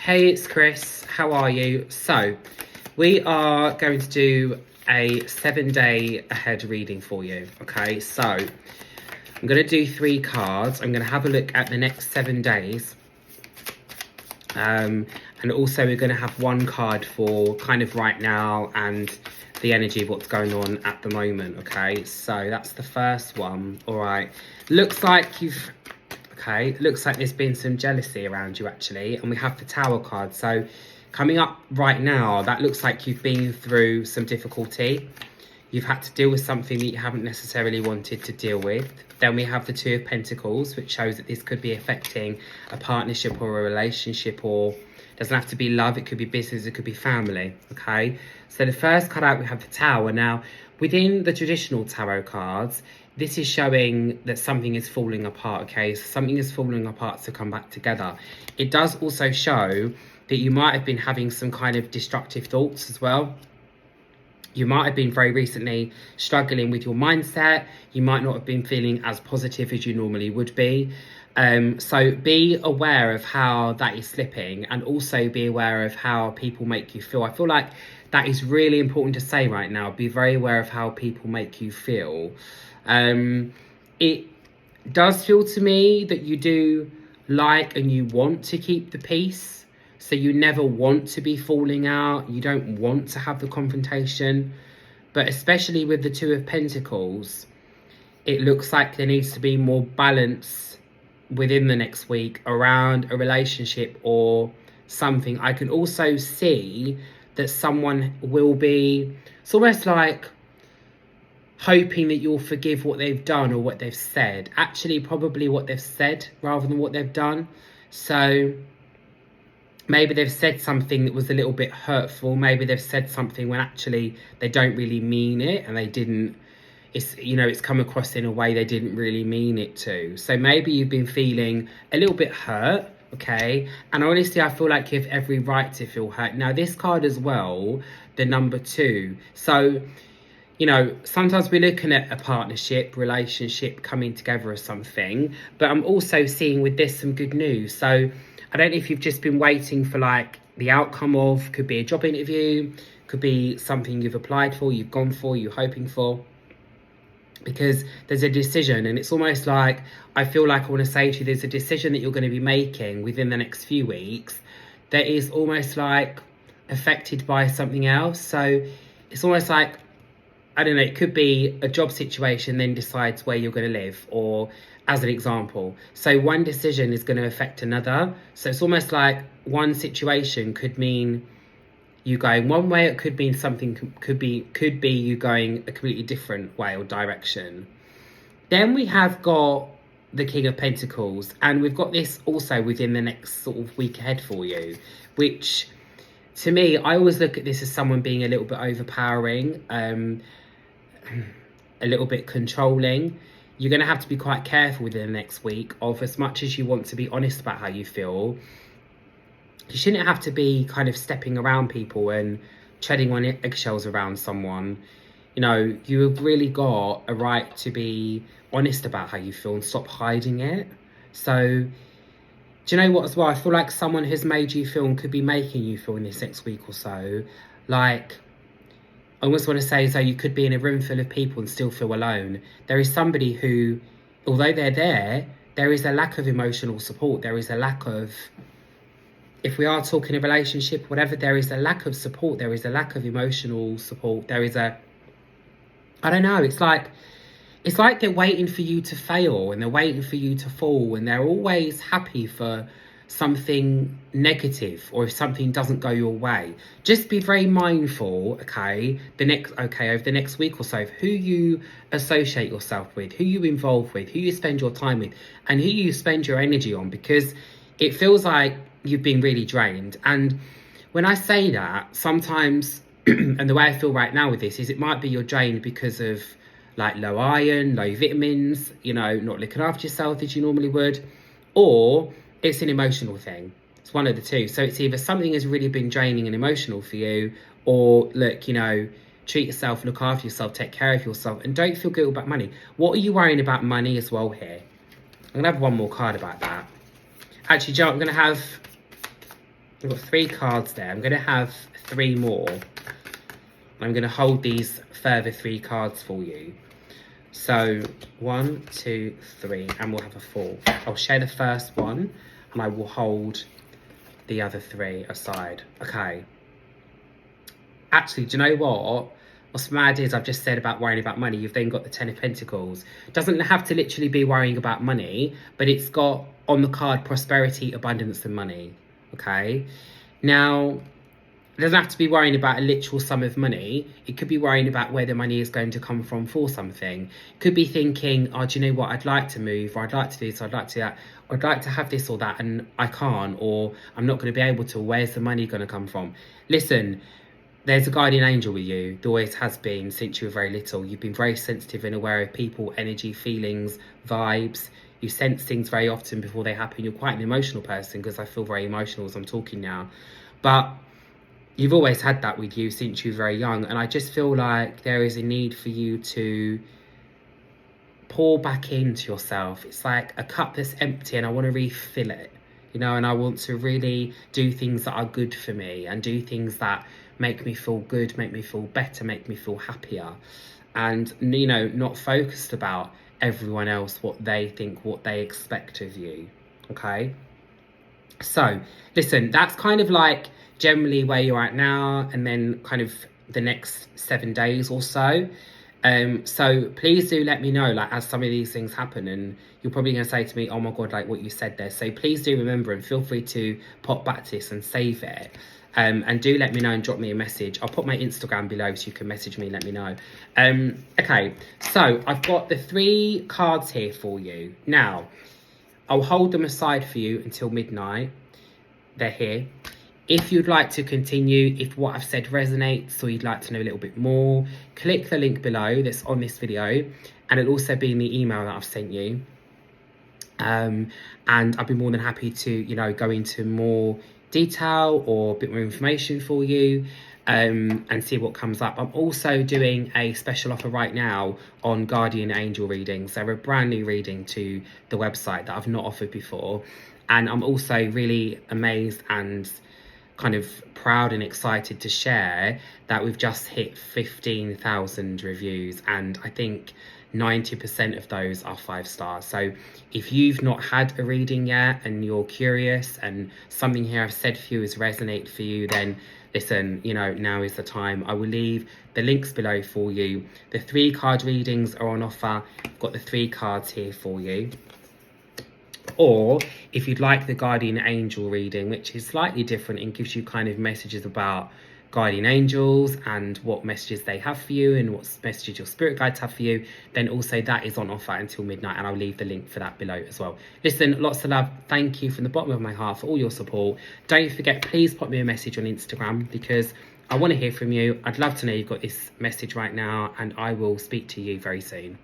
Hey, it's Chris. How are you? So, we are going to do a 7-day ahead reading for you. Okay, so I'm going to do 3 cards. I'm going to have a look at the next 7 days. And also we're going to have 1 card for kind of right now and the energy of what's going on at the moment. Okay, so that's the first one. All right, looks like looks like there's been some jealousy around you actually, and we have the Tower card. So coming up right now, that looks like you've been through some difficulty. You've had to deal with something that you haven't necessarily wanted to deal with. Then we have the Two of Pentacles, which shows that this could be affecting a partnership or a relationship, or it doesn't have to be love, it could be business, it could be family. Okay, so the first card out, we have the Tower. Now within the traditional tarot cards, this is showing that something is falling apart. Okay, so something is falling apart to come back together. It does also show that you might have been having some kind of destructive thoughts as well. You might have been very recently struggling with your mindset. You might not have been feeling as positive as you normally would be. So be aware of how that is slipping, and also be aware of how people make you feel. I feel like that is really important to say right now. Be very aware of how people make you feel. It does feel to me that you do like and you want to keep the peace. So you never want to be falling out. You don't want to have the confrontation. But especially with the Two of Pentacles, it looks like there needs to be more balance within the next week around a relationship or something. I can also see that someone will be, it's almost like hoping that you'll forgive what they've done or what they've said. Actually, probably what they've said rather than what they've done. So maybe they've said something that was a little bit hurtful. Maybe they've said something when actually they don't really mean it, and they didn't, it's come across in a way they didn't really mean it to. So maybe you've been feeling a little bit hurt, okay? And honestly, I feel like you have every right to feel hurt. Now, this card as well, the number 2. So, sometimes we're looking at a partnership, relationship coming together or something, but I'm also seeing with this some good news. So I don't know if you've just been waiting for like the outcome of, could be a job interview, could be something you've applied for, you've gone for, you're hoping for, because there's a decision. And it's almost like, I feel like I want to say to you, there's a decision that you're going to be making within the next few weeks that is almost like affected by something else. So it's almost like, I don't know, it could be a job situation then decides where you're going to live, or as an example. So one decision is going to affect another. So it's almost like one situation could mean you going one way, it could mean something could be you going a completely different way or direction. Then we have got the King of Pentacles, and we've got this also within the next sort of week ahead for you, which to me, I always look at this as someone being a little bit overpowering, a little bit controlling. You're going to have to be quite careful within the next week of, as much as you want to be honest about how you feel, you shouldn't have to be kind of stepping around people and treading on eggshells around someone. You've really got a right to be honest about how you feel and stop hiding it. So do you know what as well? I feel like someone has made you feel and could be making you feel in this next week or so, like, I almost want to say, so you could be in a room full of people and still feel alone. There is somebody who, although they're there is a lack of emotional support. There is a lack of, if we are talking a relationship, whatever, there is a lack of support. There is a lack of emotional support. There is I don't know, it's like they're waiting for you to fail, and they're waiting for you to fall, and they're always happy for something negative, or if something doesn't go your way. Just be very mindful, okay, over the next week or so, of who you associate yourself with, who you involve with, who you spend your time with, and who you spend your energy on, because it feels like you've been really drained. And when I say that, sometimes and the way I feel right now with this is, it might be you're drained because of like low iron, low vitamins, not looking after yourself as you normally would, or it's an emotional thing. It's one of the two. So it's either something has really been draining and emotional for you, or look, treat yourself, look after yourself, take care of yourself, and don't feel guilty about money. What are you worrying about money as well here? I'm going to have one more card about that. Actually, Joe, I'm going to have I've got 3 cards there. I'm going to have 3 more. I'm going to hold these further 3 cards for you. So 1, 2, 3, and we'll have a 4. I'll share the first one, and I will hold the other 3 aside. Okay. Actually, do you know what? What's mad is I've just said about worrying about money. You've then got the 10 of Pentacles. Doesn't have to literally be worrying about money, but it's got on the card prosperity, abundance, and money. Okay. Now, it doesn't have to be worrying about a literal sum of money. It could be worrying about where the money is going to come from for something. It could be thinking, oh, do you know what? I'd like to move, or I'd like to do this, or I'd like to do that, or I'd like to have this or that, and I can't, or I'm not going to be able to. Where's the money going to come from? Listen, there's a guardian angel with you. There always has been since you were very little. You've been very sensitive and aware of people, energy, feelings, vibes. You sense things very often before they happen. You're quite an emotional person, because I feel very emotional as I'm talking now. But you've always had that with you since you were very young. And I just feel like there is a need for you to pour back into yourself. It's like a cup that's empty and I want to refill it, you know, and I want to really do things that are good for me and do things that make me feel good, make me feel better, make me feel happier. And, you know, not focused about everyone else, what they think, what they expect of you. Okay. So listen, that's kind of like generally where you're at now, and then kind of the next 7 days or so. So please do let me know, like, as some of these things happen, and you're probably going to say to me, oh my God, like what you said there. So please do remember, and feel free to pop back to this and save it. And do let me know and drop me a message. I'll put my Instagram below so you can message me and let me know. Okay, so I've got the 3 cards here for you. Now, I'll hold them aside for you until midnight. They're here. If you'd like to continue, if what I've said resonates, or you'd like to know a little bit more, click the link below that's on this video, and it'll also be in the email that I've sent you. And I'd be more than happy to, you know, go into more detail or a bit more information for you, and see what comes up. I'm also doing a special offer right now on guardian angel readings. They're a brand new reading to the website that I've not offered before. And I'm also really amazed and kind of proud and excited to share that we've just hit 15,000 reviews, and I think 90% of those are 5 stars. So if you've not had a reading yet and you're curious and something here I've said for you has resonated for you, then listen, you know, now is the time. I will leave the links below for you. The 3 card readings are on offer. I've got the 3 cards here for you. Or if you'd like the guardian angel reading, which is slightly different and gives you kind of messages about guardian angels and what messages they have for you and what messages your spirit guides have for you, then also that is on offer until midnight, and I'll leave the link for that below as well. Listen, lots of love. Thank you from the bottom of my heart for all your support. Don't forget, please pop me a message on Instagram, because I want to hear from you. I'd love to know you've got this message right now, and I will speak to you very soon.